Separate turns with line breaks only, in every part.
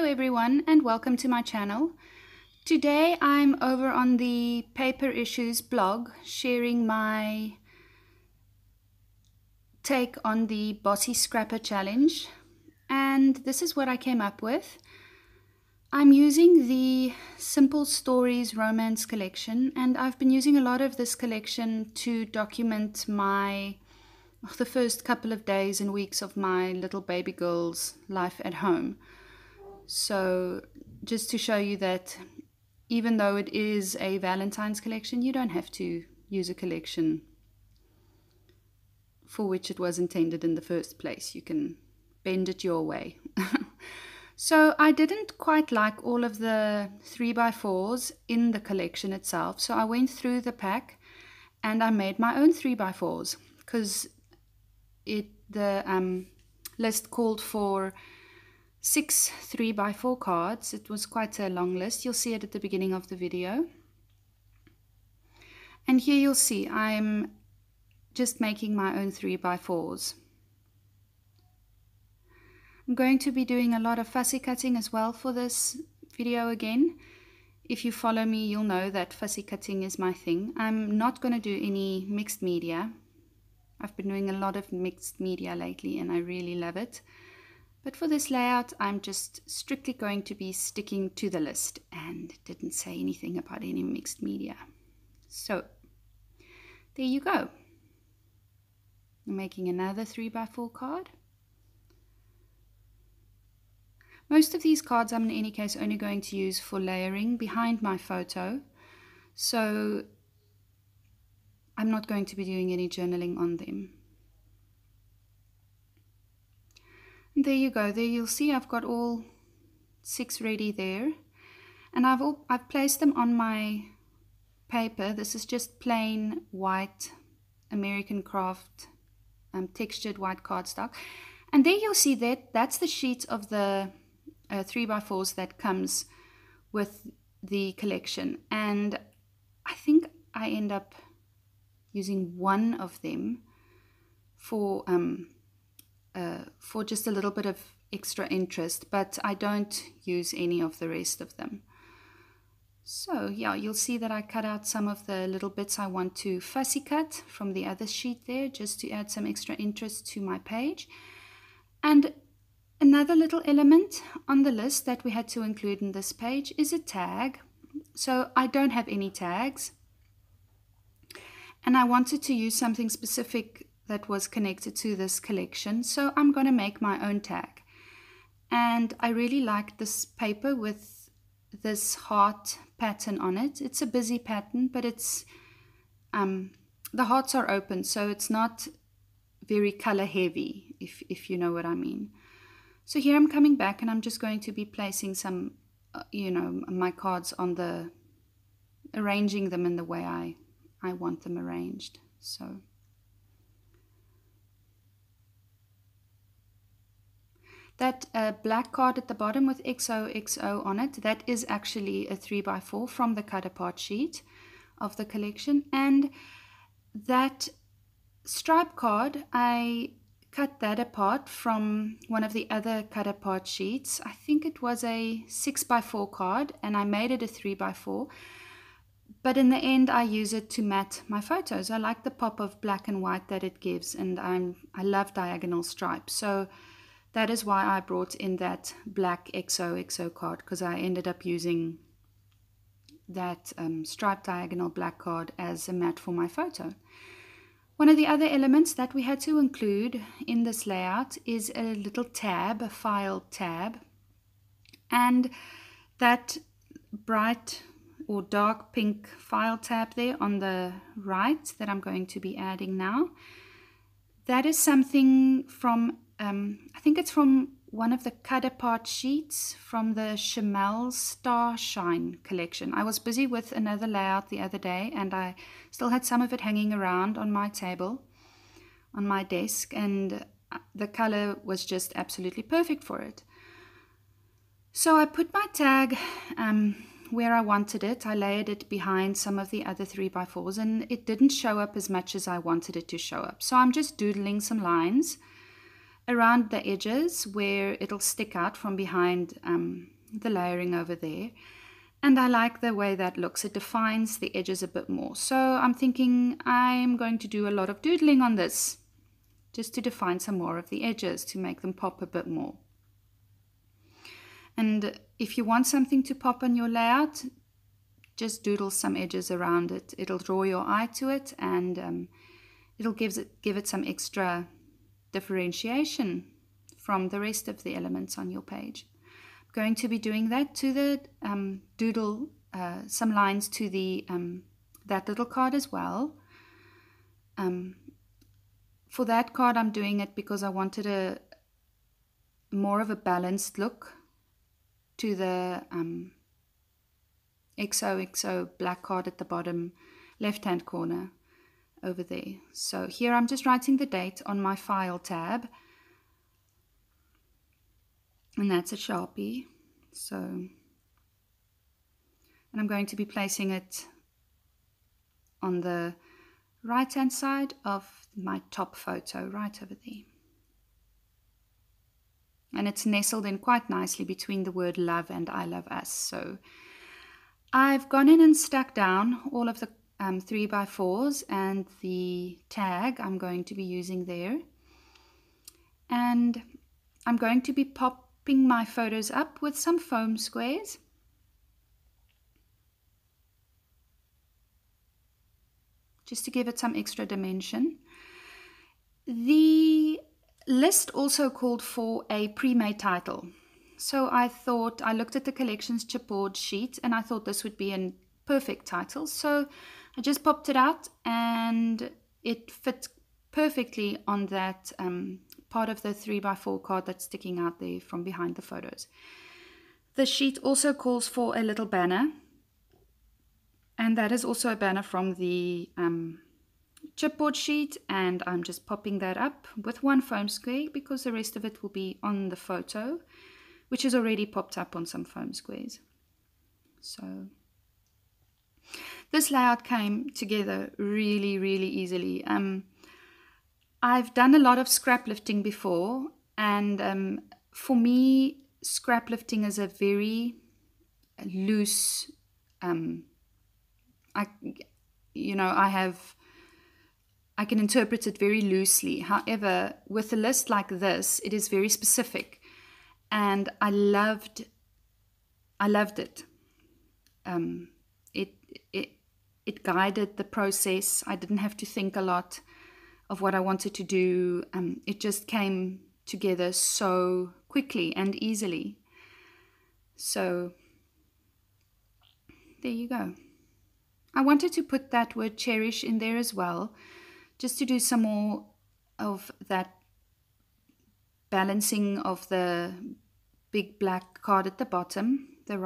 everyone and welcome to my channel. Today I'm over on the Paper Issues blog sharing my take on the Bossy Scrapper challenge, and this is what I came up with. I'm using the Simple Stories romance collection, and I've been using a lot of this collection to document the first couple of days and weeks of my little baby girl's life at home. So just to show you that even though it is a Valentine's collection, you don't have to use a collection for which it was intended in the first place. You can bend it your way. So I didn't quite like all of the 3x4s in the collection itself. So I went through the pack and I made my own 3x4s because the list called for 6 3x4 cards. It was quite a long list. You'll see it at the beginning of the video. And here you'll see I'm just making my own 3x4s. I'm going to be doing a lot of fussy cutting as well for this video again. If you follow me, you'll know that fussy cutting is my thing. I'm not going to do any mixed media. I've been doing a lot of mixed media lately and I really love it. But for this layout, I'm just strictly going to be sticking to the list and didn't say anything about any mixed media. So there you go. I'm making another 3x4 card. Most of these cards I'm in any case only going to use for layering behind my photo. So I'm not going to be doing any journaling on them. There you go. There you'll see I've got all 6 ready there, and I've placed them on my paper. This is just plain white American Craft textured white cardstock, and there you'll see that's the sheet of the 3x4s that comes with the collection, and I think I end up using one of them for just a little bit of extra interest, but I don't use any of the rest of them. So yeah, you'll see that I cut out some of the little bits I want to fussy cut from the other sheet there, just to add some extra interest to my page. And another little element on the list that we had to include in this page is a tag. So I don't have any tags, and I wanted to use something specific that was connected to this collection, so I'm going to make my own tag. And I really like this paper with this heart pattern on it. It's a busy pattern, but it's the hearts are open, so it's not very color heavy, if you know what I mean. So here I'm coming back and I'm just going to be placing some my cards on arranging them in the way I want them arranged. So that black card at the bottom with XOXO on it, that is actually a 3x4 from the cut apart sheet of the collection. And that stripe card, I cut that apart from one of the other cut apart sheets. I think it was a 6x4 card and I made it a 3x4. But in the end, I use it to matte my photos. I like the pop of black and white that it gives, and I love diagonal stripes. So that is why I brought in that black XOXO card, because I ended up using that striped diagonal black card as a matte for my photo. One of the other elements that we had to include in this layout is a little tab, a file tab. And that bright or dark pink file tab there on the right that I'm going to be adding now, that is something from I think it's from one of the cut apart sheets from the Chamel Starshine collection. I was busy with another layout the other day and I still had some of it hanging around on my table, on my desk, and the color was just absolutely perfect for it. So I put my tag where I wanted it. I layered it behind some of the other 3x4s and it didn't show up as much as I wanted it to show up. So I'm just doodling some lines around the edges where it'll stick out from behind the layering over there. And I like the way that looks. It defines the edges a bit more. So I'm thinking I'm going to do a lot of doodling on this, just to define some more of the edges, to make them pop a bit more. And if you want something to pop on your layout, just doodle some edges around it. It'll draw your eye to it, and it'll give it some extra differentiation from the rest of the elements on your page. I'm going to be doing that to the doodle some lines to the that little card as well. For that card, I'm doing it because I wanted a more of a balanced look to the XOXO black card at the bottom left-hand corner over there. So here I'm just writing the date on my file tab, and that's a Sharpie. So, and I'm going to be placing it on the right hand side of my top photo, right over there. And it's nestled in quite nicely between the word love and I love us. So I've gone in and stuck down all of the 3x4s and the tag I'm going to be using there. And I'm going to be popping my photos up with some foam squares. Just to give it some extra dimension. The list also called for a pre-made title. So I looked at the collections chipboard sheet and I thought this would be a perfect title. So I just popped it out and it fit perfectly on that part of the 3x4 card that's sticking out there from behind the photos. The sheet also calls for a little banner, and that is also a banner from the chipboard sheet, and I'm just popping that up with one foam square because the rest of it will be on the photo, which is already popped up on some foam squares. So this layout came together really, really easily. I've done a lot of scrap lifting before, and for me, scrap lifting is a very loose, I can interpret it very loosely. However, with a list like this, it is very specific, and I loved it. It guided the process. I didn't have to think a lot of what I wanted to do. It just came together so quickly and easily. So there you go. I wanted to put that word cherish in there as well, just to do some more of that balancing of the big black card at the bottom, the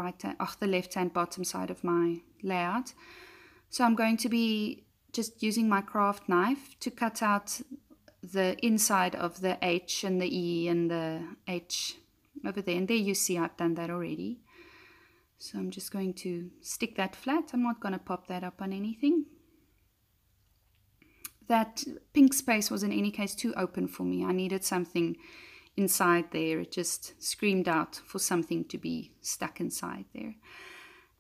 left-hand bottom side of my layout. So I'm going to be just using my craft knife to cut out the inside of the H and the E and the H over there. And there you see I've done that already. So I'm just going to stick that flat. I'm not going to pop that up on anything. That pink space was in any case too open for me. I needed something inside there. It just screamed out for something to be stuck inside there.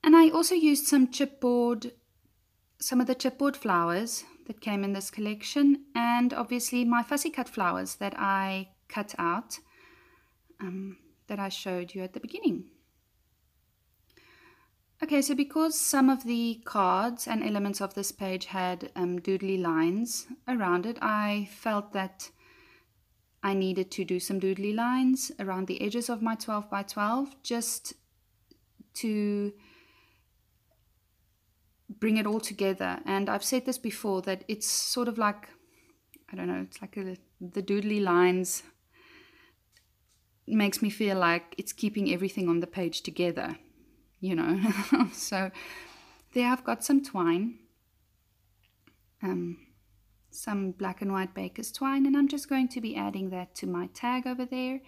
And I also used some of the chipboard flowers that came in this collection, and obviously my fussy cut flowers that I cut out that I showed you at the beginning. Okay, so because some of the cards and elements of this page had doodly lines around it, I felt that I needed to do some doodly lines around the edges of my 12x12 just to bring it all together. And I've said this before, that it's sort of like, I don't know, it's like the doodly lines makes me feel like it's keeping everything on the page together, you know. So there I've got some twine, some black and white baker's twine, and I'm just going to be adding that to my tag over there,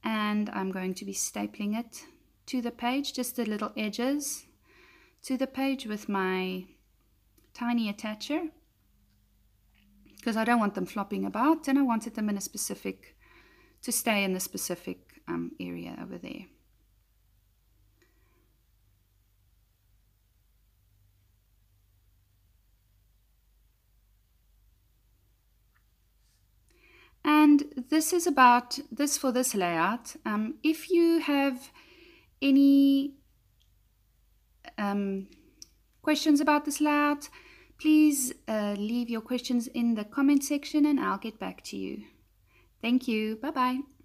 and I'm going to be stapling it to the page, just the little edges to the page with my tiny attacher, because I don't want them flopping about, and I wanted them to stay in the specific area over there. And this is about this for this layout. If you have any questions about this layout, please leave your questions in the comment section and I'll get back to you. Thank you. Bye-bye.